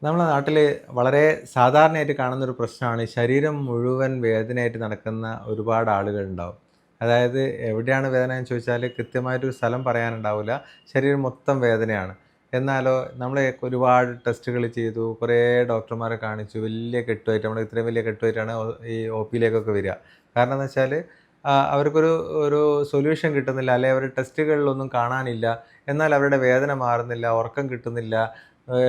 നമ്മുടെ നാട്ടിൽ വളരെ സാധാരണയായിട്ട് കാണുന്നൊരു പ്രശ്നമാണ് ശരീരം മുഴുവൻ വേദനയായിട്ട് നടക്കുന്ന ഒരുപാട് ആളുകളുണ്ടാവും. അതായത് എവിടെയാണ് വേദന എന്ന് ചോദിച്ചാൽ കൃത്യമായിട്ടൊരു സ്ഥലം പറയാനുണ്ടാവില്ല. ശരീരം മൊത്തം വേദനയാണ്. എന്നാലോ നമ്മൾ ഒരുപാട് ടെസ്റ്റുകൾ ചെയ്തു, കുറേ ഡോക്ടർമാരെ കാണിച്ചു, വലിയ കെട്ടുമായിട്ട് നമ്മൾ ഇത്രയും വലിയ കെട്ടുമായിട്ടാണ് ഈ ഒ.പിയിലേക്കൊക്കെ വരിക. കാരണം എന്ന് വെച്ചാൽ അവർക്കൊരു ഒരു സൊല്യൂഷൻ കിട്ടുന്നില്ല, അല്ലെങ്കിൽ അവരുടെ ടെസ്റ്റുകളിലൊന്നും കാണാനില്ല. എന്നാൽ അവരുടെ വേദന മാറുന്നില്ല, ഉറക്കം കിട്ടുന്നില്ല,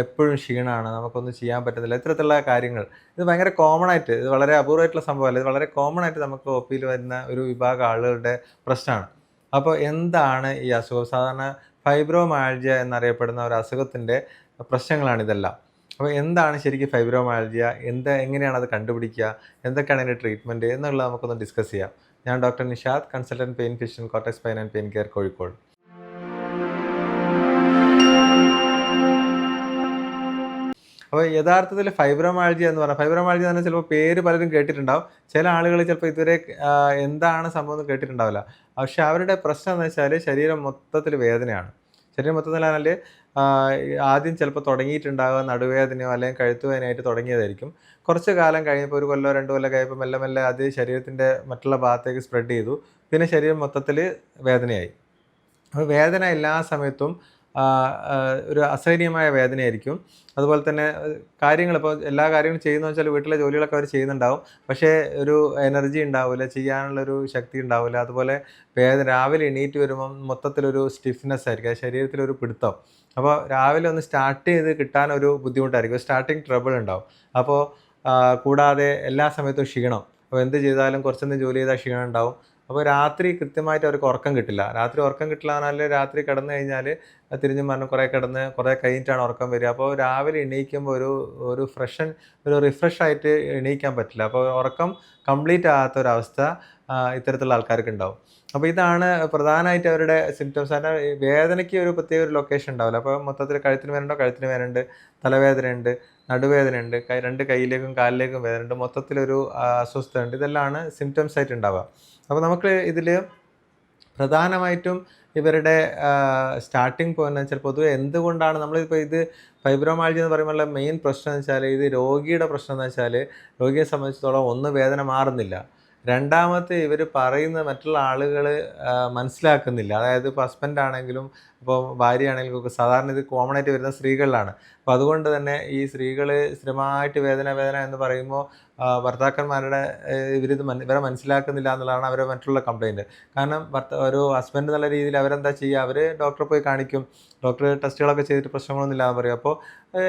എപ്പോഴും ക്ഷീണമാണ്, നമുക്കൊന്നും ചെയ്യാൻ പറ്റുന്നില്ല. ഇത്തരത്തിലുള്ള കാര്യങ്ങൾ ഇത് ഭയങ്കര കോമൺ ആയിട്ട്, ഇത് വളരെ അപൂർവമായിട്ടുള്ള സംഭവമല്ല. ഇത് വളരെ കോമൺ ആയിട്ട് നമുക്ക് ഒ.പിയിൽ വരുന്ന ഒരു വിഭാഗം ആളുകളുടെ പ്രശ്നമാണ്. അപ്പോൾ എന്താണ് ഈ അസുഖം? സാധാരണ ഫൈബ്രോമയാൽജിയ എന്നറിയപ്പെടുന്ന ഒരു അസുഖത്തിൻ്റെ പ്രശ്നങ്ങളാണിതെല്ലാം. അപ്പോൾ എന്താണ് ശരിക്കും ഫൈബ്രോമയാൽജിയ? എങ്ങനെയാണ് അത് കണ്ടുപിടിക്കുക? എന്തൊക്കെയാണ് അതിൻ്റെ ട്രീറ്റ്മെൻറ്റ് എന്നുള്ളത് നമുക്കൊന്ന് ഡിസ്കസ് ചെയ്യാം. ഞാൻ doctor Nishad, consultant pain physician, cortex spine and pain care, Kozhikode. അപ്പോൾ യഥാർത്ഥത്തിൽ ഫൈബ്രോമയാൽജിയ എന്ന് പറഞ്ഞാൽ, ഫൈബ്രോമയാൽജിയ എന്ന് പറഞ്ഞാൽ ചിലപ്പോൾ പേര് പലരും കേട്ടിട്ടുണ്ടാവും. ചില ആളുകൾ ചിലപ്പോൾ ഇതുവരെ എന്താണ് സംഭവം എന്ന് കേട്ടിട്ടുണ്ടാവില്ല. പക്ഷേ അവരുടെ പ്രശ്നം എന്ന് വെച്ചാൽ ശരീരം മൊത്തത്തിൽ വേദനയാണ്. ശരീരം മൊത്തത്തിൽ പറഞ്ഞാൽ ആദ്യം ചിലപ്പോൾ തുടങ്ങിയിട്ടുണ്ടാകുക നടുവേദനയോ അല്ലെങ്കിൽ കഴുത്ത് വേദനയായിട്ട് തുടങ്ങിയതായിരിക്കും. കുറച്ച് കാലം കഴിഞ്ഞപ്പോൾ, ഒരു കൊല്ലോ 2 കൊല്ലം കഴിയുമ്പോൾ മെല്ലെ മെല്ലെ അത് ശരീരത്തിൻ്റെ മറ്റുള്ള ഭാഗത്തേക്ക് സ്പ്രെഡ് ചെയ്തു. പിന്നെ ശരീരം മൊത്തത്തിൽ വേദനയായി. അപ്പോൾ വേദന എല്ലാ സമയത്തും ഒരു അസഹനീയമായ വേദനയായിരിക്കും. അതുപോലെ തന്നെ കാര്യങ്ങളിപ്പോൾ എല്ലാ കാര്യങ്ങളും ചെയ്യുന്നതെന്ന് വെച്ചാൽ വീട്ടിലെ ജോലികളൊക്കെ അവർ ചെയ്യുന്നുണ്ടാവും. പക്ഷേ ഒരു എനർജി ഉണ്ടാവില്ല, ചെയ്യാനുള്ളൊരു ശക്തി ഉണ്ടാവില്ല. അതുപോലെ രാവിലെ എണീറ്റ് വരുമ്പം മൊത്തത്തിലൊരു സ്റ്റിഫ്നെസ് ആയിരിക്കും, ശരീരത്തിലൊരു പിടുത്തം. അപ്പോൾ രാവിലെ ഒന്ന് സ്റ്റാർട്ട് ചെയ്ത് കിട്ടാനൊരു ബുദ്ധിമുട്ടായിരിക്കും, സ്റ്റാർട്ടിങ് ട്രബിൾ ഉണ്ടാവും. അപ്പോൾ കൂടാതെ എല്ലാ സമയത്തും ക്ഷീണം. അപ്പോൾ എന്ത് ചെയ്താലും കുറച്ചൊന്നും ജോലി ചെയ്താൽ ക്ഷീണം ഉണ്ടാവും. അപ്പോൾ രാത്രി കൃത്യമായിട്ട് അവർക്ക് ഉറക്കം കിട്ടില്ല. രാത്രി ഉറക്കം കിട്ടില്ല എന്ന് പറഞ്ഞാൽ രാത്രി കിടന്നു കഴിഞ്ഞാൽ തിരിഞ്ഞും മറിഞ്ഞും കുറേ കിടന്ന് കുറേ കഴിഞ്ഞിട്ടാണ് ഉറക്കം വരിക. അപ്പോൾ രാവിലെ എണീക്കുമ്പോൾ ഒരു റിഫ്രഷ് ആയിട്ട് എണീക്കാൻ പറ്റില്ല. അപ്പോൾ ഉറക്കം കംപ്ലീറ്റ് ആകാത്തൊരവസ്ഥ ഇത്തരത്തിലുള്ള ആൾക്കാർക്ക് ഉണ്ടാവും. അപ്പോൾ ഇതാണ് പ്രധാനമായിട്ട് അവരുടെ സിംപ്റ്റംസ്. കാരണം ഈ വേദനയ്ക്ക് ഒരു പ്രത്യേക ഒരു ലൊക്കേഷൻ ഉണ്ടാവില്ല. അപ്പോൾ മൊത്തത്തിൽ കഴുത്തിന് വേദനയുണ്ടോ? കഴുത്തിന് വേദനയുണ്ട്, തലവേദനയുണ്ട്, നടുവേദനയുണ്ട്, രണ്ട് കൈയിലേക്കും കാലിലേക്കും വേദനയുണ്ട്, മൊത്തത്തിലൊരു അസ്വസ്ഥതയുണ്ട്. ഇതെല്ലാമാണ് സിംപ്റ്റംസ് ആയിട്ട് ഉണ്ടാവുക. അപ്പോൾ നമുക്ക് ഇതിൽ പ്രധാനമായിട്ടും ഇവരുടെ സ്റ്റാർട്ടിങ് പോയിന്റ് വെച്ചാൽ പൊതുവെ എന്തുകൊണ്ടാണ് നമ്മളിപ്പോൾ ഇത് ഫൈബ്രോമയാൽജിയ എന്ന് പറയുമ്പോഴുള്ള മെയിൻ പ്രശ്നം എന്ന് വെച്ചാൽ, ഇത് രോഗിയുടെ പ്രശ്നം എന്ന് വെച്ചാൽ, രോഗിയെ സംബന്ധിച്ചിടത്തോളം ഒന്ന് വേദന മാറുന്നില്ല, രണ്ടാമത്തെ ഇവർ പറയുന്ന മറ്റുള്ള ആളുകൾ മനസ്സിലാക്കുന്നില്ല. അതായത് ഇപ്പോൾ ഹസ്ബൻഡ് ആണെങ്കിലും ഇപ്പോൾ ഭാര്യയാണെങ്കിലും ഒക്കെ സാധാരണ ഇത് കോമൺ ആയിട്ട് വരുന്ന സ്ത്രീകളിലാണ്. അപ്പോൾ അതുകൊണ്ട് തന്നെ ഈ സ്ത്രീകൾ സ്ഥിരമായിട്ട് വേദന വേദന എന്ന് പറയുമ്പോൾ ഭർത്താക്കന്മാരുടെ ഇവരെ മനസ്സിലാക്കുന്നില്ല എന്നുള്ളതാണ് അവരെ മറ്റുള്ള കംപ്ലയിൻറ്റ്. കാരണം ഒരു ഹസ്ബൻഡ് എന്നുള്ള രീതിയിൽ അവരെന്താ ചെയ്യുക, അവർ ഡോക്ടറെ പോയി കാണിക്കും. ഡോക്ടർ ടെസ്റ്റുകളൊക്കെ ചെയ്തിട്ട് പ്രശ്നങ്ങളൊന്നും ഇല്ലാന്ന് പറയും. അപ്പോൾ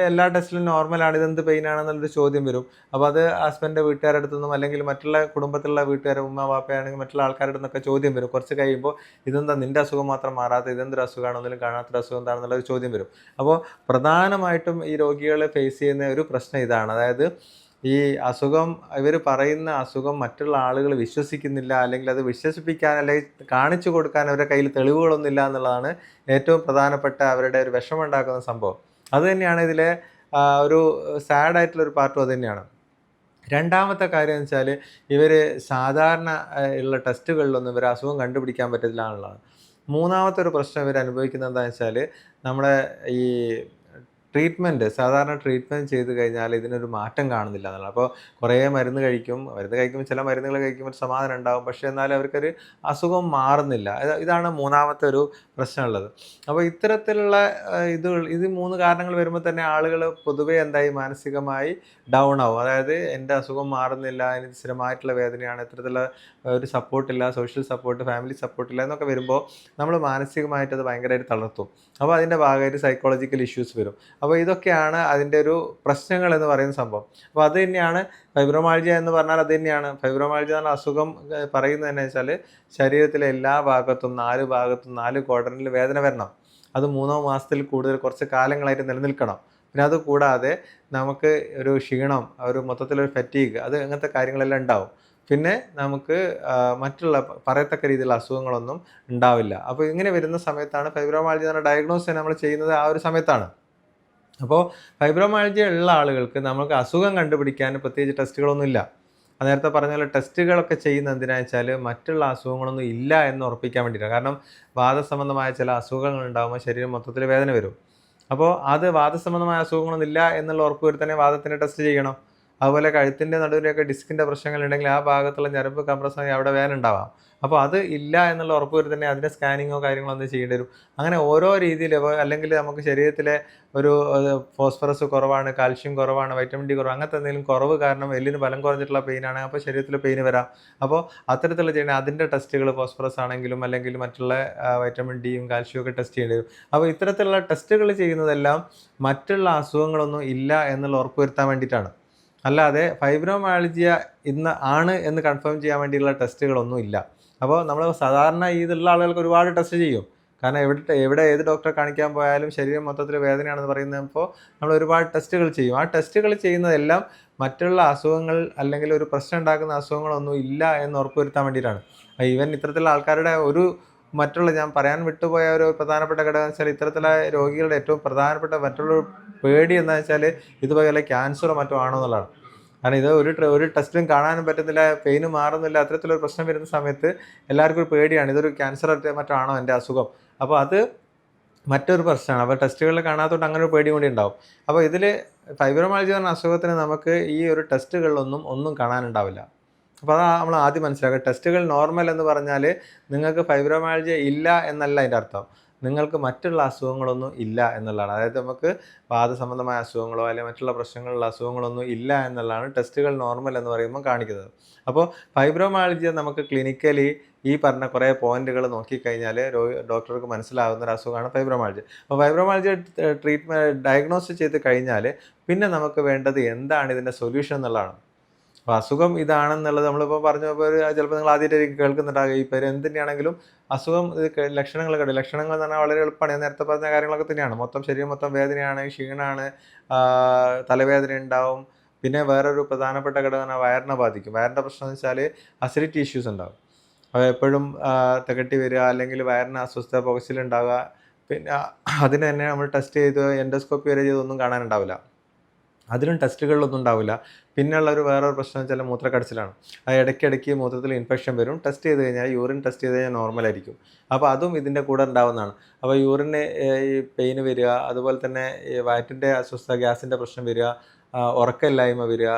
എല്ലാ ടെസ്റ്റിലും നോർമലാണ്, ഇതെന്ത് പെയിനാണെന്നുള്ളൊരു ചോദ്യം വരും. അപ്പോൾ അത് ഹസ്ബൻഡിൻ്റെ വീട്ടുകാരുടെ അടുത്തു നിന്നും അല്ലെങ്കിൽ മറ്റുള്ള കുടുംബത്തിലുള്ള വീട്ടുകാർ, ഉമ്മ വാപ്പയാണെങ്കിൽ മറ്റുള്ള ആൾക്കാരുടെ നിന്നൊക്കെ ചോദ്യം വരും. കുറച്ച് കഴിയുമ്പോൾ ഇതെന്താ നിൻ്റെ അസുഖം മാത്രം മാറാത്ത, ഇതെന്തൊരു അസുഖമാണ്, ഒന്നിലും കാണാത്തൊരു അസുഖം എന്താണെന്നുള്ളൊരു ചോദ്യം വരും. അപ്പോൾ പ്രധാനമായിട്ടും ഈ രോഗികൾ ഫേസ് ചെയ്യുന്ന ഒരു പ്രശ്നം ഇതാണ്. അതായത് ഈ അസുഖം, ഇവർ പറയുന്ന അസുഖം മറ്റുള്ള ആളുകൾ വിശ്വസിക്കുന്നില്ല, അല്ലെങ്കിൽ അത് വിശ്വസിപ്പിക്കാൻ അല്ലെങ്കിൽ കാണിച്ചു കൊടുക്കാൻ അവരുടെ കയ്യിൽ തെളിവുകളൊന്നുമില്ല എന്നുള്ളതാണ് ഏറ്റവും പ്രധാനപ്പെട്ട അവരുടെ ഒരു വിഷമമുണ്ടാക്കുന്ന സംഭവം. അതുതന്നെയാണ് ഇതിലെ ഒരു സാഡായിട്ടുള്ളൊരു പാർട്ടും അതുതന്നെയാണ്. രണ്ടാമത്തെ കാര്യം എന്ന് വെച്ചാൽ, ഇവർ സാധാരണ ഉള്ള ടെസ്റ്റുകളിലൊന്നും ഇവർ അസുഖം കണ്ടുപിടിക്കാൻ പറ്റില്ല എന്നുള്ളതാണ്. മൂന്നാമത്തെ ഒരു പ്രശ്നം ഇവർ അനുഭവിക്കുന്നത് എന്താണെന്ന് വെച്ചാൽ, നമ്മുടെ ഈ സാധാരണ ട്രീറ്റ്മെൻറ്റ് ചെയ്ത് കഴിഞ്ഞാൽ ഇതിനൊരു മാറ്റം കാണുന്നില്ല എന്നുള്ളത്. അപ്പോൾ കുറേ മരുന്ന് കഴിക്കുമ്പോൾ ചില മരുന്നുകൾ കഴിക്കുമ്പോൾ ഒരു സമാധാനം ഉണ്ടാകും, പക്ഷേ എന്നാലും അവർക്കൊരു അസുഖം മാറുന്നില്ല. ഇതാണ് മൂന്നാമത്തെ ഒരു പ്രശ്നമുള്ളത്. അപ്പോൾ ഇത്തരത്തിലുള്ള ഇത് 3 കാരണങ്ങൾ വരുമ്പോൾ തന്നെ ആളുകൾ പൊതുവേ മാനസികമായി ഡൗൺ ആവും. അതായത് എൻ്റെ അസുഖം മാറുന്നില്ല, എനിക്ക് സ്ഥിരമായിട്ടുള്ള വേദനയാണ്, ഇത്തരത്തിലുള്ള ഒരു സപ്പോർട്ടില്ല, സോഷ്യൽ സപ്പോർട്ട്, ഫാമിലി സപ്പോർട്ടില്ല എന്നൊക്കെ വരുമ്പോൾ നമ്മൾ മാനസികമായിട്ട് അത് ഭയങ്കരമായിട്ട് തളർത്തും. അപ്പോൾ അതിൻ്റെ ഭാഗമായിട്ട് സൈക്കോളജിക്കൽ ഇഷ്യൂസ് വരും. അപ്പോൾ ഇതൊക്കെയാണ് അതിൻ്റെ ഒരു പ്രശ്നങ്ങൾ എന്ന് പറയുന്ന സംഭവം. അപ്പോൾ അത് തന്നെയാണ് ഫൈബ്രോമയാൽജിയ എന്ന് പറഞ്ഞാൽ. അത് തന്നെയാണ് ഫൈബ്രോമയാൽജിയ എന്ന അസുഖം പറയുന്നത് തന്നെ വെച്ചാൽ, ശരീരത്തിലെ എല്ലാ ഭാഗത്തും 4 ഭാഗത്തും 4 ക്വാഡ്രന്റിൽ വേദന വരണം. അത് 3 മാസത്തിൽ കൂടുതൽ കുറച്ച് കാലങ്ങളായിട്ട് നിലനിൽക്കണം. പിന്നെ അത് കൂടാതെ നമുക്ക് ഒരു ക്ഷീണം, ഒരു മൊത്തത്തിലൊരു ഫറ്റീഗ്, അത് അങ്ങനത്തെ കാര്യങ്ങളെല്ലാം ഉണ്ടാവും. പിന്നെ നമുക്ക് മറ്റുള്ള പറയത്തക്ക രീതിയിലുള്ള അസുഖങ്ങളൊന്നും ഉണ്ടാവില്ല. അപ്പോൾ ഇങ്ങനെ വരുന്ന സമയത്താണ് ഫൈബ്രോമയാൽജിയ എന്ന ഡയഗ്നോസ് നമ്മൾ ചെയ്യുന്നത് ആ ഒരു സമയത്താണ്. അപ്പോൾ ഫൈബ്രോമയാൽജിയ ഉള്ള ആളുകൾക്ക് നമുക്ക് അസുഖം കണ്ടുപിടിക്കാൻ പ്രത്യേകിച്ച് ടെസ്റ്റുകളൊന്നുമില്ല. നേരത്തെ പറഞ്ഞ പോലെ ടെസ്റ്റുകളൊക്കെ ചെയ്യുന്നത് എന്തിനാണെന്ന് വെച്ചാൽ, മറ്റുള്ള അസുഖങ്ങളൊന്നും ഇല്ല എന്ന് ഉറപ്പിക്കാൻ വേണ്ടിയിട്ടാണ്. കാരണം വാദസംബന്ധമായ ചില അസുഖങ്ങൾ ഉണ്ടാകുമ്പോൾ ശരീരം മൊത്തത്തിൽ വേദന വരും. അപ്പോൾ അത് വാദസംബന്ധമായ അസുഖങ്ങളൊന്നും ഇല്ല എന്നുള്ള ഉറപ്പ് വരുത്തണേ വാദത്തിൻ്റെ ടെസ്റ്റ് ചെയ്യണം. അതുപോലെ കഴുത്തിൻ്റെ നടുവിലൊക്കെ ഡിസ്കിൻ്റെ പ്രശ്നങ്ങളുണ്ടെങ്കിൽ ആ ഭാഗത്തുള്ള ഞരമ്പ് കംപ്രസ്സായി അവിടെ വേദന ഉണ്ടാവാം. അപ്പോൾ അത് ഇല്ല എന്നുള്ള ഉറപ്പ് വരുത്തണേ അതിൻ്റെ സ്കാനിങ്ങോ കാര്യങ്ങളോ ഒന്നും ചെയ്യേണ്ടി വരും. അങ്ങനെ ഓരോ രീതിയിൽ അല്ലെങ്കിൽ നമുക്ക് ശരീരത്തിലെ ഒരു ഫോസ്ഫറസ് കുറവാണ്, കാൽഷ്യം കുറവാണ്, വൈറ്റമിൻ ഡി കുറവ്, അങ്ങനത്തെ എന്തെങ്കിലും കുറവ് കാരണം എല്ലിന് ബലം കുറഞ്ഞിട്ടുള്ള പെയിനാണ്, അപ്പോൾ ശരീരത്തിൽ പെയിൻ വരാം. അപ്പോൾ അത്തരത്തിലുള്ള ചെയ്യണേ അതിൻ്റെ ടെസ്റ്റുകൾ ഫോസ്ഫറസ് ആണെങ്കിലും അല്ലെങ്കിൽ മറ്റുള്ള വൈറ്റമിൻ ഡിയും കാൽഷ്യം ഒക്കെ ടെസ്റ്റ് ചെയ്യേണ്ടി വരും. അപ്പോൾ ഇത്തരത്തിലുള്ള ടെസ്റ്റുകൾ ചെയ്യുന്നതെല്ലാം മറ്റുള്ള അസുഖങ്ങളൊന്നും ഇല്ല എന്നുള്ള ഉറപ്പ് വരുത്താൻ വേണ്ടിയിട്ടാണ്. അല്ലാതെ ഫൈബ്രോമയാൾജിയ ഇന്ന് ആണ് എന്ന് കൺഫേം ചെയ്യാൻ വേണ്ടിയുള്ള ടെസ്റ്റുകളൊന്നും ഇല്ല. അപ്പോൾ നമ്മൾ സാധാരണ ഇതുള്ള ആളുകൾക്ക് ഒരുപാട് ടെസ്റ്റ് ചെയ്യും. കാരണം എവിടെ ഏത് ഡോക്ടറെ കാണിക്കാൻ പോയാലും ശരീരം മൊത്തത്തിൽ വേദനയാണെന്ന് പറയുന്നപ്പോൾ നമ്മൾ ഒരുപാട് ടെസ്റ്റുകൾ ചെയ്യും. ആ ടെസ്റ്റുകൾ ചെയ്യുന്നതെല്ലാം മറ്റുള്ള അസുഖങ്ങൾ അല്ലെങ്കിൽ ഒരു പ്രശ്നം ഉണ്ടാക്കുന്ന അസുഖങ്ങളൊന്നും ഇല്ല എന്ന് ഉറപ്പുവരുത്താൻ വേണ്ടിയിട്ടാണ്. ഈവൻ ഇത്തരത്തിലുള്ള ആൾക്കാരുടെ മറ്റുള്ള ഞാൻ പറയാൻ വിട്ടുപോയ ഒരു പ്രധാനപ്പെട്ട ഘടകം എന്ന് വെച്ചാൽ ഇത്തരത്തിലുള്ള രോഗികളുടെ ഏറ്റവും പ്രധാനപ്പെട്ട മറ്റുള്ള പേടി എന്താണെന്ന് വെച്ചാൽ ഇതുപോലെ ക്യാൻസറോ മറ്റോ ആണോ എന്നുള്ളതാണ്. കാരണം ഇത് ഒരു ടെസ്റ്റിലും കാണാനും പറ്റുന്നില്ല, പെയിന് മാറുന്നില്ല, അത്തരത്തിലൊരു പ്രശ്നം വരുന്ന സമയത്ത് എല്ലാവർക്കും ഒരു പേടിയാണ്, ഇതൊരു ക്യാൻസർ മറ്റോ ആണോ എൻ്റെ അസുഖം. അപ്പോൾ അത് മറ്റൊരു പ്രശ്നമാണ്. അപ്പോൾ ടെസ്റ്റുകളിൽ കാണാത്തതുകൊണ്ട് അങ്ങനെ ഒരു പേടി കൂടി ഉണ്ടാവും. അപ്പോൾ ഇതിൽ ഫൈബ്രോമയാൾജിയ എന്ന അസുഖത്തിന് നമുക്ക് ഈ ഒരു ടെസ്റ്റുകളിലൊന്നും ഒന്നും കാണാനുണ്ടാവില്ല. അപ്പോൾ അതാണ് നമ്മൾ ആദ്യം മനസ്സിലാക്കുക. ടെസ്റ്റുകൾ നോർമൽ എന്ന് പറഞ്ഞാൽ നിങ്ങൾക്ക് ഫൈബ്രോമയാൾജിയ ഇല്ല എന്നല്ല അതിൻ്റെ അർത്ഥം. നിങ്ങൾക്ക് മറ്റുള്ള അസുഖങ്ങളൊന്നും ഇല്ല എന്നുള്ളതാണ്. അതായത് നമുക്ക് വാദസംബന്ധമായ അസുഖങ്ങളോ അല്ലെങ്കിൽ മറ്റുള്ള പ്രശ്നങ്ങളുള്ള അസുഖങ്ങളൊന്നും ഇല്ല എന്നുള്ളതാണ് ടെസ്റ്റുകൾ നോർമൽ എന്ന് പറയുമ്പോൾ കാണിക്കുന്നത്. അപ്പോൾ ഫൈബ്രോമയാൾജിയ നമുക്ക് ക്ലിനിക്കലി ഈ പറഞ്ഞ കുറേ പോയിന്റുകൾ നോക്കിക്കഴിഞ്ഞാൽ ഡോക്ടർക്ക് മനസ്സിലാകുന്ന ഒരു അസുഖമാണ് ഫൈബ്രോമയാൾജിയ. അപ്പോൾ ഫൈബ്രോമയാൾജിയ ഡയഗ്നോസ് ചെയ്ത് കഴിഞ്ഞാൽ പിന്നെ നമുക്ക് വേണ്ടത് എന്താണ് ഇതിൻ്റെ സൊല്യൂഷൻ എന്നുള്ളതാണ്. അപ്പോൾ അസുഖം ഇതാണെന്നുള്ളത് നമ്മളിപ്പോൾ പറഞ്ഞപ്പോൾ ചിലപ്പോൾ നിങ്ങൾ ആദ്യമായിട്ട് കേൾക്കുന്നുണ്ടാകുക ഈ പേര് എന്ത് തന്നെയാണെങ്കിലും അസുഖം ലക്ഷണങ്ങൾ ലക്ഷണങ്ങൾ എന്ന് പറഞ്ഞാൽ വളരെ എളുപ്പമാണ്. ഞാൻ നേരത്തെ പറഞ്ഞ കാര്യങ്ങളൊക്കെ തന്നെയാണ്. ശരീരം മൊത്തം വേദനയാണ്, ക്ഷീണമാണ്, തലവേദന ഉണ്ടാവും. പിന്നെ വേറൊരു പ്രധാനപ്പെട്ട ഘടകമാണ് വയറിനെ ബാധിക്കും. വയറിൻ്റെ പ്രശ്നം എന്ന് വെച്ചാൽ അസിഡിറ്റി ഇഷ്യൂസ് ഉണ്ടാകും. അത് എപ്പോഴും തികട്ടി വരിക, അല്ലെങ്കിൽ വയറിന് അസ്വസ്ഥത, പുകച്ചിലുണ്ടാവുക. പിന്നെ അതിന് തന്നെ നമ്മൾ ടെസ്റ്റ് ചെയ്ത് എൻഡോസ്കോപ്പി വരെ ചെയ്തൊന്നും കാണാനുണ്ടാവില്ല. അതിലും ടെസ്റ്റുകളിലൊന്നും ഉണ്ടാവില്ല. പിന്നെയുള്ള വേറൊരു പ്രശ്നം വെച്ചാൽ മൂത്രക്കടച്ചിലാണ്. അത് ഇടയ്ക്കിടയ്ക്ക് മൂത്രത്തിൽ ഇൻഫെക്ഷൻ വരും. ടെസ്റ്റ് ചെയ്ത് കഴിഞ്ഞാൽ യൂറിൻ ടെസ്റ്റ് ചെയ്ത് കഴിഞ്ഞാൽ നോർമലായിരിക്കും. അപ്പോൾ അതും ഇതിൻ്റെ കൂടെ ഉണ്ടാവുന്നതാണ്. അപ്പോൾ യൂറിന് ഈ പെയിന് വരിക, അതുപോലെ തന്നെ ഈ വയറ്റിൻ്റെ അസ്വസ്ഥത, ഗ്യാസിൻ്റെ പ്രശ്നം വരിക, ഉറക്കമില്ലായ്മ വരിക,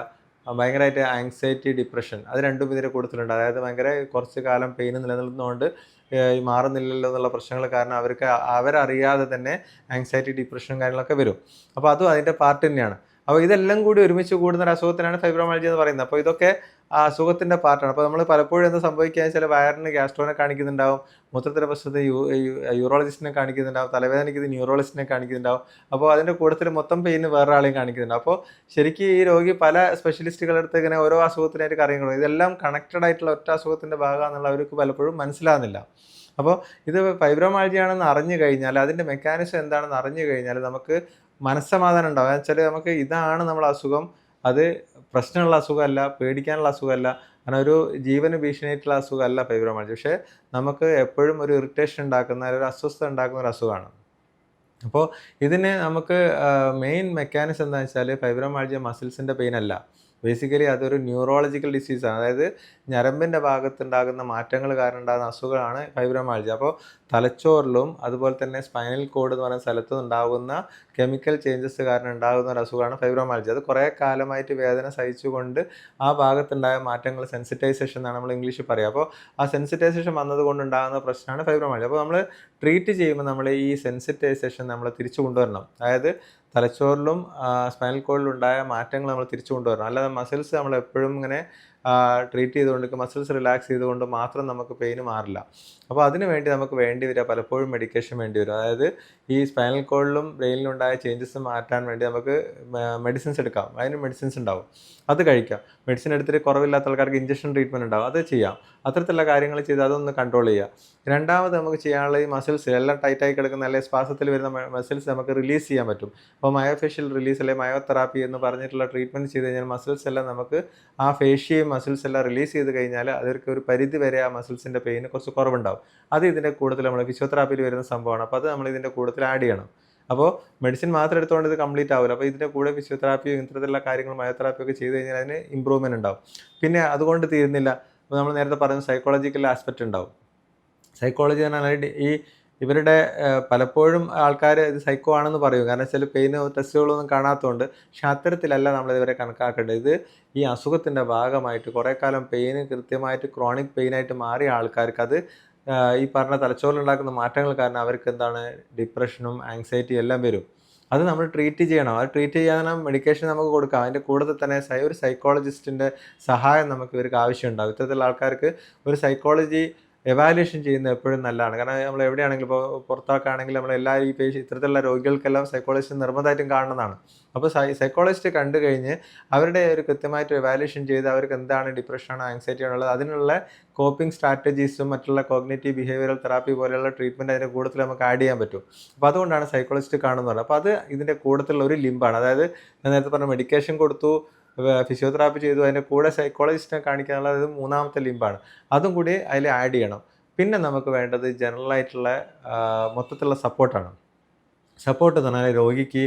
ഭയങ്കരമായിട്ട് ആങ്സൈറ്റി, ഡിപ്രഷൻ, അത് രണ്ടും ഇതിൻ്റെ കൂട്ടത്തിലുണ്ട്. അതായത് ഭയങ്കര കുറച്ച് കാലം പെയിന് നിലനിൽക്കുന്നതുകൊണ്ട് മാറുന്നില്ലല്ലോ എന്നുള്ള പ്രശ്നങ്ങൾ കാരണം അവരറിയാതെ തന്നെ ആങ്സൈറ്റി, ഡിപ്രഷൻ കാര്യങ്ങളൊക്കെ വരും. അപ്പോൾ അതും അതിൻ്റെ പാർട്ട് തന്നെയാണ്. അപ്പോൾ ഇതെല്ലാം കൂടി ഒരുമിച്ച് കൂടുന്ന ഒരു അസുഖത്തിനാണ് ഫൈബ്രോമയാൾജിയ എന്ന് പറയുന്നത്. അപ്പോൾ ഇതൊക്കെ ആ അസുഖത്തിൻ്റെ പാർട്ടാണ്. അപ്പോൾ നമ്മൾ പലപ്പോഴും എന്താ സംഭവിക്കുക വെച്ചാൽ വയറിന് ഗ്യാസ്ട്രോനെ കാണിക്കുന്നുണ്ടാവും, മൂത്രത്തിൻ്റെ പ്രശ്നത്തിന് യൂറോളജിസ്റ്റിനെ കാണിക്കുന്നുണ്ടാവും, തലവേദനയ്ക്ക് ഇത് ന്യൂറോളജിസ്റ്റിനെ കാണിക്കുന്നുണ്ടാവും. അപ്പോൾ അതിൻ്റെ കൂട്ടത്തിൽ മൊത്തം പെയിന് വേറെ ആളെയും കാണിക്കുന്നുണ്ടാവും. അപ്പോൾ ശരിക്കും ഈ രോഗി പല സ്പെഷ്യലിസ്റ്റുകളുടെ അടുത്ത് ഇങ്ങനെ ഓരോ അസുഖത്തിനായിട്ട് കാര്യങ്ങളും ഇതെല്ലാം കണക്റ്റഡ് ആയിട്ടുള്ള ഒറ്റ അസുഖത്തിൻ്റെ ഭാഗമാണെന്നുള്ള അവർക്ക് പലപ്പോഴും മനസ്സിലാകുന്നില്ല. അപ്പോൾ ഇത് ഫൈബ്രോമയാൾജിയ ആണെന്ന് അറിഞ്ഞു കഴിഞ്ഞാൽ, അതിൻ്റെ മെക്കാനിസം എന്താണെന്ന് അറിഞ്ഞു കഴിഞ്ഞാൽ നമുക്ക് മനസ്സമാധാനം ഉണ്ടാവും. എന്ന് വെച്ചാൽ നമുക്ക് ഇതാണ് നമ്മളെ അസുഖം, അത് പ്രശ്നമുള്ള അസുഖമല്ല, പേടിക്കാനുള്ള അസുഖമല്ല, അങ്ങനെ ഒരു ജീവന് ഭീഷണിയായിട്ടുള്ള അസുഖമല്ല ഫൈബ്രോമയാൾജിയ. പക്ഷേ നമുക്ക് എപ്പോഴും ഒരു ഇറിറ്റേഷൻ ഉണ്ടാക്കുന്ന, ഒരു അസ്വസ്ഥത ഉണ്ടാക്കുന്ന ഒരു അസുഖമാണ്. അപ്പോൾ ഇതിന് നമുക്ക് മെയിൻ മെക്കാനിസം എന്താണെന്ന് വെച്ചാൽ ഫൈബ്രോമയാൾജിയ മസിൽസിൻ്റെ പെയിൻ അല്ല. ബേസിക്കലി അതൊരു ന്യൂറോളജിക്കൽ ഡിസീസാണ്. അതായത് ഞരമ്പിൻ്റെ ഭാഗത്തുണ്ടാകുന്ന മാറ്റങ്ങൾ കാരണം ഉണ്ടാകുന്ന അസുഖമാണ് ഫൈബ്രോമയാൾജിയ. അപ്പോൾ തലച്ചോറിലും അതുപോലെ തന്നെ സ്പൈനൽ കോഡ് എന്ന് പറയുന്ന സ്ഥലത്തും ഉണ്ടാകുന്ന കെമിക്കൽ ചേഞ്ചസ് കാരണം ഉണ്ടാകുന്ന ഒരു അസുഖമാണ് ഫൈബ്രോമയാൾജിയ. അത് കുറേ കാലമായിട്ട് വേദന സഹിച്ചുകൊണ്ട് ആ ഭാഗത്തുണ്ടായ മാറ്റങ്ങൾ സെൻസിറ്റൈസേഷൻ എന്നാണ് നമ്മൾ ഇംഗ്ലീഷിൽ പറയുക. അപ്പോൾ ആ സെൻസിറ്റൈസേഷൻ വന്നതുകൊണ്ട് ഉണ്ടാകുന്ന പ്രശ്നമാണ് ഫൈബ്രോമയാൾജിയ. അപ്പോൾ നമ്മൾ ട്രീറ്റ് ചെയ്യുമ്പോൾ നമ്മൾ ഈ സെൻസിറ്റൈസേഷൻ നമ്മൾ തിരിച്ചു കൊണ്ടുവരണം. അതായത് തലച്ചോറിലും സ്പൈനൽ കോഡിലും ഉണ്ടായ മാറ്റങ്ങൾ നമ്മൾ തിരിച്ചു കൊണ്ടുവരണം. അല്ലാതെ മസിൽസ് നമ്മൾ എപ്പോഴും ഇങ്ങനെ ട്രീറ്റ് ചെയ്തുകൊണ്ട് മസിൽസ് റിലാക്സ് ചെയ്തുകൊണ്ട് മാത്രം നമുക്ക് പെയിന് മാറില്ല. അപ്പോൾ അതിന് വേണ്ടി നമുക്ക് വേണ്ടി വരിക പലപ്പോഴും മെഡിക്കേഷൻ വേണ്ടി വരും. അതായത് ഈ സ്പൈനൽ കോഡിലും ബ്രെയിനിലും ഉണ്ടായ ചേഞ്ചസ് മാറ്റാൻ വേണ്ടി നമുക്ക് മെഡിസിൻസ് എടുക്കാം. അതിന് മെഡിസിൻസ് ഉണ്ടാവും, അത് കഴിക്കാം. മെഡിസിൻ എടുത്തിട്ട് കുറവില്ലാത്ത ആൾക്കാർക്ക് ഇഞ്ചക്ഷൻ ട്രീറ്റ്മെൻറ്റ് ഉണ്ടാവും, അത് ചെയ്യാം. അത്തരത്തിലുള്ള കാര്യങ്ങൾ ചെയ്ത് അതൊന്ന് കൺട്രോൾ ചെയ്യുക. രണ്ടാമത് നമുക്ക് ചെയ്യാനുള്ള ഈ മസിൽസ് എല്ലാം ടൈറ്റായി കിടക്കുന്ന അല്ലെങ്കിൽ സ്പാസത്തിൽ വരുന്ന മസിൽസ് നമുക്ക് റിലീസ് ചെയ്യാൻ പറ്റും. അപ്പോൾ മയോഫേഷ്യൽ റിലീസ് അല്ലെങ്കിൽ മയോതെറാപ്പി എന്ന് പറഞ്ഞിട്ടുള്ള ട്രീറ്റ്മെൻറ്റ് ചെയ്ത് കഴിഞ്ഞാൽ മസിൽസ് എല്ലാം നമുക്ക് ആ ഫേഷ്യയും മസിൽസ് എല്ലാം റിലീസ് ചെയ്ത് കഴിഞ്ഞാൽ അവർക്ക് ഒരു പരിധി വരെ ആ മസിൽസിൻ്റെ പെയിന് കുറച്ച് കുറവുണ്ടാവും. അത് ഇതിൻ്റെ കൂടുതൽ നമ്മൾ ഫിസിയോതെറാപ്പിയിൽ വരുന്ന സംഭവമാണ്. അപ്പോൾ അത് നമ്മൾ ഇതിൻ്റെ കൂടുതൽ ആഡ് ചെയ്യണം. അപ്പോൾ മെഡിസിൻ മാത്രം എടുത്തുകൊണ്ട് ഇത് കംപ്ലീറ്റ് ആവില്ല. അപ്പോൾ ഇതിൻ്റെ കൂടെ ഫിസിയോതെറാപ്പിയും ഇത്തരത്തിലുള്ള കാര്യങ്ങൾ മയോതെറാപ്പിയൊക്കെ ചെയ്ത് കഴിഞ്ഞാൽ അതിന് ഇമ്പ്രൂവ്മെൻറ്റ് ഉണ്ടാവും. പിന്നെ അതുകൊണ്ട് തീരുന്നില്ല. അപ്പോൾ നമ്മൾ നേരത്തെ പറഞ്ഞ സൈക്കോളജിക്കൽ ആസ്പെക്റ്റ് ഉണ്ടാവും. സൈക്കോളജി എന്ന് പറഞ്ഞാൽ ഈ ഇവരുടെ പലപ്പോഴും ആൾക്കാർ ഇത് സൈക്കോ ആണെന്ന് പറയും. കാരണം വെച്ചാൽ പെയിൻ ടെസ്റ്റുകളൊന്നും കാണാത്തതുകൊണ്ട്. പക്ഷെ അത്തരത്തിലല്ല നമ്മളിവരെ കണക്കാക്കേണ്ടത്. ഇത് ഈ അസുഖത്തിൻ്റെ ഭാഗമായിട്ട് കുറേ കാലം പെയിൻ കൃത്യമായിട്ട് ക്രോണിക് പെയിനായിട്ട് മാറിയ ആൾക്കാർക്ക് അത് ഈ പറഞ്ഞ തലച്ചോറിലുണ്ടാക്കുന്ന മാറ്റങ്ങൾ കാരണം അവർക്ക് എന്താണ് ഡിപ്രഷനും ആങ്സൈറ്റിയും എല്ലാം വരും. അത് നമ്മൾ ട്രീറ്റ് ചെയ്യണം. അത് ട്രീറ്റ് ചെയ്യാനും മെഡിക്കേഷൻ നമുക്ക് കൊടുക്കാം. അതിൻ്റെ കൂട്ടത്തിൽ തന്നെ ഒരു സൈക്കോളജിസ്റ്റിൻ്റെ സഹായം നമുക്ക് ഇവർക്ക് ആവശ്യമുണ്ടാകും. ഇത്തരത്തിലുള്ള ആൾക്കാർക്ക് ഒരു സൈക്കോളജി എവാലുവേഷൻ ചെയ്യുന്നത് എപ്പോഴും നല്ലതാണ്. കാരണം നമ്മൾ എവിടെയാണെങ്കിലും ഇപ്പോൾ പുറത്തൊക്കെയാണെങ്കിലും നമ്മളെല്ലാവരും ഈ ഇത്തരത്തിലുള്ള രോഗികൾക്കെല്ലാം സൈക്കോളജിസ്റ്റ് നിർബന്ധമായിട്ടും കാണുന്നതാണ്. അപ്പോൾ സൈക്കോളജിസ്റ്റ് കണ്ടു കഴിഞ്ഞ് അവരുടെ ഒരു കൃത്യമായിട്ട് എവാലുവേഷൻ ചെയ്ത് അവർക്ക് എന്താണ് ഡിപ്രഷനാണോ ആങ്സൈറ്റി ആണുള്ളത് അതിനുള്ള കോപ്പിംഗ് സ്ട്രാറ്റജീസും മറ്റുള്ള കോഗ്നിറ്റീവ് ബിഹേവിയറൽ തെറാപ്പി പോലെയുള്ള ട്രീറ്റ്മെൻറ്റ് അതിൻ്റെ കൂട്ടത്തിൽ നമുക്ക് ആഡ് ചെയ്യാൻ പറ്റും. അപ്പോൾ അതുകൊണ്ടാണ് സൈക്കോളജിസ്റ്റ് കാണുന്നത്. അപ്പോൾ അത് ഇതിൻ്റെ കൂട്ടത്തിലുള്ള ഒരു ലിമ്പാണ്. അതായത് ഞാൻ നേരത്തെ പറഞ്ഞ മെഡിക്കേഷൻ കൊടുത്തു, ഫിസിയോതെറാപ്പി ചെയ്തു, അതിൻ്റെ കൂടെ സൈക്കോളജിസ്റ്റിനെ കാണിക്കാനുള്ളത് ഇത് മൂന്നാമത്തെ ലിമ്പാണ്. അതും കൂടി അതിൽ ആഡ് ചെയ്യണം. പിന്നെ നമുക്ക് വേണ്ടത് ജനറലായിട്ടുള്ള മൊത്തത്തിലുള്ള സപ്പോർട്ടാണ്. സപ്പോർട്ട് എന്ന് പറഞ്ഞാൽ രോഗിക്ക്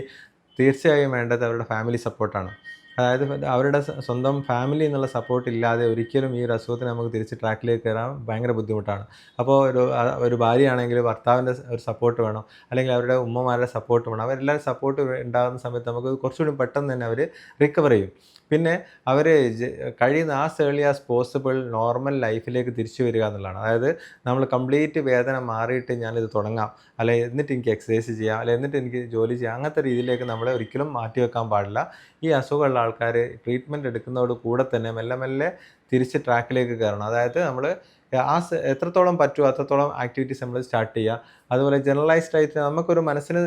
തീർച്ചയായും വേണ്ടത് അവരുടെ ഫാമിലി സപ്പോർട്ടാണ്. അതായത് അവരുടെ സ്വന്തം ഫാമിലി എന്നുള്ള സപ്പോർട്ട് ഇല്ലാതെ ഒരിക്കലും ഈ ഒരു അസുഖത്തിന് നമുക്ക് തിരിച്ച് ട്രാക്കിലേക്ക് കയറാൻ ഭയങ്കര ബുദ്ധിമുട്ടാണ്. അപ്പോൾ ഒരു ഭാര്യയാണെങ്കിൽ ഭർത്താവിൻ്റെ ഒരു സപ്പോർട്ട് വേണം, അല്ലെങ്കിൽ അവരുടെ ഉമ്മമാരുടെ സപ്പോർട്ട് വേണം. അവരെല്ലാവരും സപ്പോർട്ട് ഉണ്ടാകുന്ന സമയത്ത് നമുക്ക് കുറച്ചുകൂടി പെട്ടെന്ന് തന്നെ അവർ റിക്കവർ ചെയ്യും. പിന്നെ അവർ കഴിയുന്ന ഏർലി ആസ് പോസിബിൾ നോർമൽ ലൈഫിലേക്ക് തിരിച്ചു വരിക എന്നുള്ളതാണ്. അതായത് നമ്മൾ കംപ്ലീറ്റ് വേദന മാറിയിട്ട് ഞാനിത് തുടങ്ങാം, അല്ലെങ്കിൽ എന്നിട്ട് എനിക്ക് എക്സസൈസ് ചെയ്യാം, അല്ലെങ്കിൽ എന്നിട്ട് എനിക്ക് ജോലി ചെയ്യാം, അങ്ങനത്തെ രീതിയിലേക്ക് നമ്മളെ ഒരിക്കലും മാറ്റി വെക്കാൻ പാടില്ല. ഈ അസുഖമുള്ള ആൾക്കാർ ട്രീറ്റ്മെൻറ്റ് എടുക്കുന്നതോട് കൂടെ തന്നെ മെല്ലെ മെല്ലെ തിരിച്ച് ട്രാക്കിലേക്ക് കയറണം. അതായത് നമ്മൾ എത്രത്തോളം പറ്റുമോ അത്രത്തോളം ആക്ടിവിറ്റീസ് നമ്മൾ സ്റ്റാർട്ട് ചെയ്യുക. അതുപോലെ ജനറലൈസ്ഡ് ആയിട്ട് നമുക്കൊരു മനസ്സിന്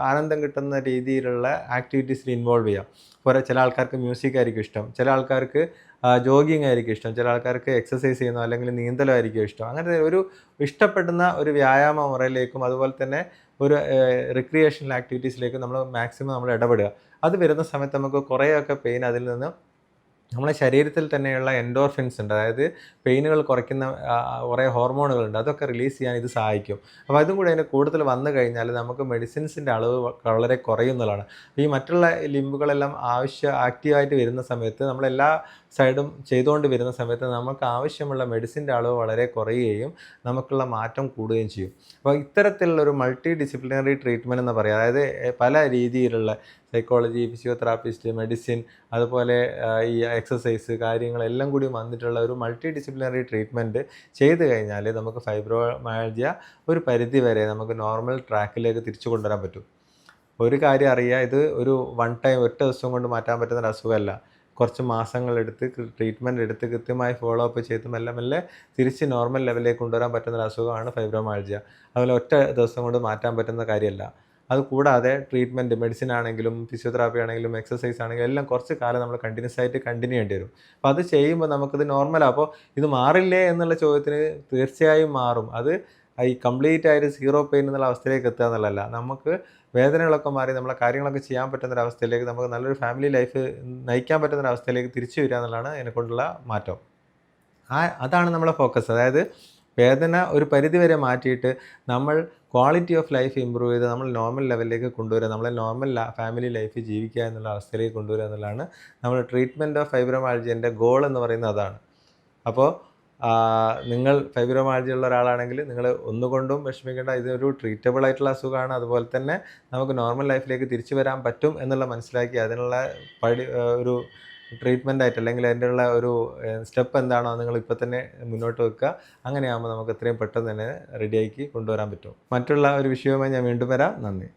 ആനന്ദം കിട്ടുന്ന രീതിയിലുള്ള ആക്ടിവിറ്റീസിൽ ഇൻവോൾവ് ചെയ്യാം. ഇപ്പോൾ ചില ആൾക്കാർക്ക് മ്യൂസിക് ആയിരിക്കും ഇഷ്ടം, ചില ആൾക്കാർക്ക് ജോഗിങ് ആയിരിക്കും ഇഷ്ടം, ചില ആൾക്കാർക്ക് എക്സസൈസ് ചെയ്യുന്നോ അല്ലെങ്കിൽ നീന്തലായിരിക്കും ഇഷ്ടം. അങ്ങനെ ഒരു ഇഷ്ടപ്പെടുന്ന ഒരു വ്യായാമ മുറയിലേക്കും അതുപോലെ തന്നെ ഒരു റിക്രിയേഷണൽ ആക്ടിവിറ്റീസിലേക്കും നമ്മൾ മാക്സിമം നമ്മൾ ഇടപെടുക. അത് വരുന്ന സമയത്ത് നമുക്ക് കുറേയൊക്കെ പെയിൻ അതിൽ നിന്ന് നമ്മളെ ശരീരത്തിൽ തന്നെയുള്ള എൻഡോർഫിൻസ് ഉണ്ട്, അതായത് പെയിനുകൾ കുറയ്ക്കുന്ന കുറേ ഹോർമോണുകളുണ്ട്, അതൊക്കെ റിലീസ് ചെയ്യാൻ ഇത് സഹായിക്കും. അപ്പോൾ അതും കൂടി അതിൻ്റെ കൂടുതൽ വന്നു കഴിഞ്ഞാൽ നമുക്ക് മെഡിസിൻസിൻ്റെ അളവ് വളരെ കുറയുന്നതാണ്. ഈ മറ്റുള്ള ലിംബുകളെല്ലാം ആക്റ്റീവായിട്ട് വരുന്ന സമയത്ത് നമ്മളെല്ലാ സൈഡും ചെയ്തുകൊണ്ട് വരുന്ന സമയത്ത് നമുക്ക് ആവശ്യമുള്ള മെഡിസിൻ്റെ അളവ് വളരെ കുറയുകയും നമുക്കുള്ള മാറ്റം കൂടുകയും ചെയ്യും. അപ്പോൾ ഇത്തരത്തിലുള്ളൊരു മൾട്ടി ഡിസിപ്ലിനറി ട്രീറ്റ്മെൻറ്റ് എന്ന് പറയുക, അതായത് പല രീതിയിലുള്ള സൈക്കോളജി, ഫിസിയോതെറാപ്പിസ്റ്റ്, മെഡിസിൻ, അതുപോലെ ഈ എക്സസൈസ് കാര്യങ്ങളെല്ലാം കൂടി വന്നിട്ടുള്ള ഒരു മൾട്ടി ഡിസിപ്ലിനറി ട്രീറ്റ്മെൻറ്റ് ചെയ്ത് കഴിഞ്ഞാൽ നമുക്ക് ഫൈബ്രോമയാൽജിയ ഒരു പരിധി വരെ നമുക്ക് നോർമൽ ട്രാക്കിലേക്ക് തിരിച്ചു കൊണ്ടുവരാൻ പറ്റും. ഒരു കാര്യം അറിയുക, ഇത് ഒരു ഒറ്റ ദിവസം കൊണ്ട് മാറ്റാൻ പറ്റുന്ന ഒരു അസുഖമല്ല. കുറച്ച് മാസങ്ങളെടുത്ത് ട്രീറ്റ്മെൻറ്റ് എടുത്ത് കൃത്യമായി ഫോളോ അപ്പ് ചെയ്ത് മെല്ലെ മെല്ലെ തിരിച്ച് നോർമൽ ലെവലിലേക്ക് കൊണ്ടുവരാൻ പറ്റുന്ന ഒരു അസുഖമാണ് ഫൈബ്രോമയാൽജിയ. അതുപോലെ ഒറ്റ ദിവസം കൊണ്ട് മാറ്റാൻ പറ്റുന്ന കാര്യമല്ല. അതുകൂടാതെ ട്രീറ്റ്മെൻറ്റ് മെഡിസിൻ ആണെങ്കിലും ഫിസിയോതെറാപ്പി ആണെങ്കിലും എക്സസൈസ് ആണെങ്കിലും എല്ലാം കുറച്ച് കാലം നമ്മൾ കണ്ടിന്യൂസ് ആയിട്ട് കണ്ടിന്യൂ ചെയ്യേണ്ടി വരും. അപ്പോൾ അത് ചെയ്യുമ്പോൾ നമുക്കിത് നോർമലാണ്. അപ്പോൾ ഇത് മാറില്ലേ എന്നുള്ള ചോദ്യത്തിന് തീർച്ചയായും മാറും. അത് ഈ കംപ്ലീറ്റ് ആയിട്ട് സീറോ പെയിൻ എന്നുള്ള അവസ്ഥയിലേക്ക് എത്തുക എന്നുള്ളതല്ല. നമുക്ക് വേദനകളൊക്കെ മാറി നമ്മളെ കാര്യങ്ങളൊക്കെ ചെയ്യാൻ പറ്റുന്നൊരവസ്ഥയിലേക്ക്, നമുക്ക് നല്ലൊരു ഫാമിലി ലൈഫ് നയിക്കാൻ പറ്റുന്നൊരവസ്ഥയിലേക്ക് തിരിച്ചു വരിക എന്നുള്ളതാണ് ഇതിനെക്കൊണ്ടുള്ള മാറ്റം. അതാണ് നമ്മളെ ഫോക്കസ്. അതായത് വേദന ഒരു പരിധി വരെ മാറ്റിയിട്ട് നമ്മൾ ക്വാളിറ്റി ഓഫ് ലൈഫ് ഇമ്പ്രൂവ് ചെയ്ത് നമ്മൾ നോർമൽ ലെവലിലേക്ക് കൊണ്ടുവരിക, നമ്മളെ നോർമൽ ഫാമിലി ലൈഫ് ജീവിക്കുക എന്നുള്ള അവസ്ഥയിലേക്ക് കൊണ്ടുവരിക എന്നുള്ളതാണ് നമ്മൾ ട്രീറ്റ്മെൻറ്റ് ഓഫ് ഫൈബ്രോമയാൽജിയൻ്റെ ഗോൾ എന്ന് പറയുന്നത് അതാണ്. അപ്പോൾ നിങ്ങൾ ഫൈബ്രോമയാൽജി ഉള്ള ഒരാളാണെങ്കിൽ നിങ്ങൾ ഒന്നുകൊണ്ടും വിഷമിക്കേണ്ട. ഇതൊരു ട്രീറ്റബിൾ ആയിട്ടുള്ള അസുഖമാണ്. അതുപോലെ തന്നെ നമുക്ക് നോർമൽ ലൈഫിലേക്ക് തിരിച്ചു വരാൻ പറ്റും എന്നുള്ള മനസ്സിലാക്കി അതിനുള്ള ഒരു ട്രീറ്റ്മെൻ്റ് ആയിട്ട് അല്ലെങ്കിൽ അതിനുള്ള ഒരു സ്റ്റെപ്പ് എന്താണോ നിങ്ങൾ ഇപ്പോൾ തന്നെ മുന്നോട്ട് വെക്കുക. അങ്ങനെയാകുമ്പോൾ നമുക്ക് എത്രയും പെട്ടെന്ന് തന്നെ റെഡിയാക്കി കൊണ്ടുവരാൻ പറ്റും. മറ്റുള്ള ഒരു വിഷയവുമായി ഞാൻ വീണ്ടും വരാം. നന്ദി.